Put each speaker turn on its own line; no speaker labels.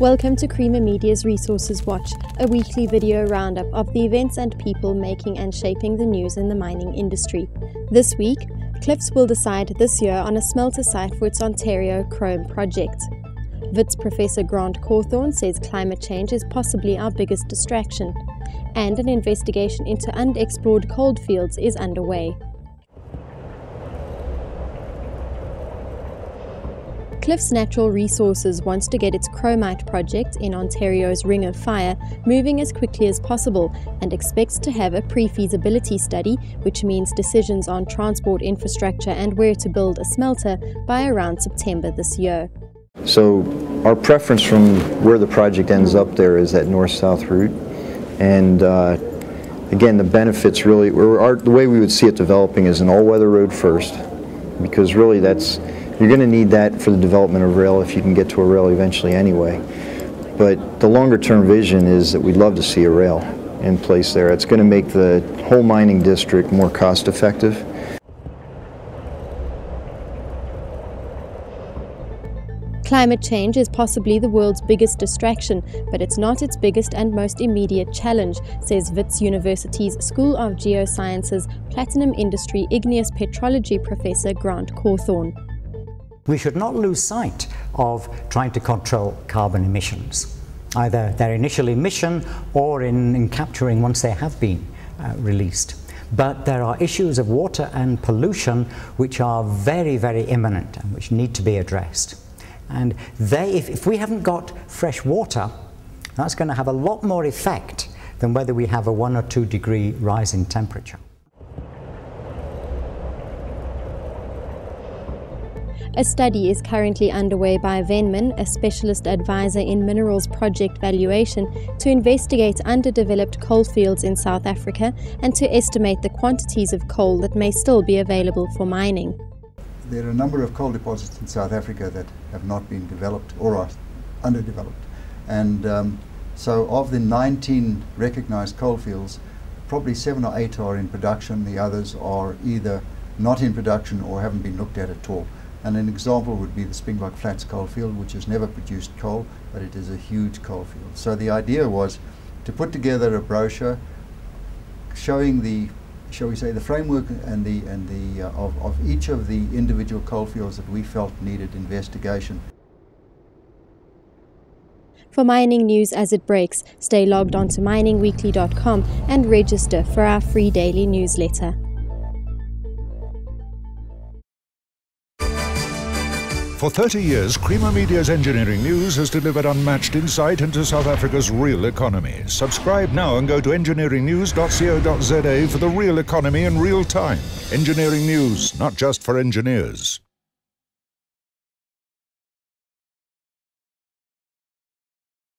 Welcome to Creamer Media's Resources Watch, a weekly video roundup of the events and people making and shaping the news in the mining industry. This week, Cliffs will decide this year on a smelter site for its Ontario chrome project. Wits professor Grant Cawthorn says climate change is possibly our biggest distraction, and an investigation into underexplored coalfields is underway. Cliffs Natural Resources wants to get its chromite project in Ontario's Ring of Fire moving as quickly as possible and expects to have a pre-feasibility study, which means decisions on transport infrastructure and where to build a smelter, by around September this year.
So our preference from where the project ends up there is that north-south route, and again, the benefits really, the way we would see it developing is an all-weather road first, because really you're going to need that for the development of rail if you can get to a rail eventually anyway. But the longer term vision is that we'd love to see a rail in place there. It's going to make the whole mining district more cost effective.
Climate change is possibly the world's biggest distraction, but it's not its biggest and most immediate challenge, says Wits University's School of Geosciences Platinum Industry Igneous Petrology professor Grant Cawthorn.
We should not lose sight of trying to control carbon emissions, either their initial emission or in capturing once they have been released. But there are issues of water and pollution which are very, very imminent and which need to be addressed. And if we haven't got fresh water, that's going to have a lot more effect than whether we have a 1 or 2 degree rise in temperature.
A study is currently underway by Venman, a specialist advisor in minerals project valuation, to investigate underdeveloped coalfields in South Africa and to estimate the quantities of coal that may still be available for mining.
There are a number of coal deposits in South Africa that have not been developed or are underdeveloped. And so of the 19 recognized coalfields, probably 7 or 8 are in production. The others are either not in production or haven't been looked at all. And an example would be the Springbok Flats coalfield, which has never produced coal, but it is a huge coalfield. So the idea was to put together a brochure showing the, shall we say, the framework and of each of the individual coalfields that we felt needed investigation.
For mining news as it breaks, stay logged on to miningweekly.com and register for our free daily newsletter.
For 30 years, Creamer Media's engineering news has delivered unmatched insight into South Africa's real economy. Subscribe now and go to engineeringnews.co.za for the real economy in real time. Engineering news, not just for engineers.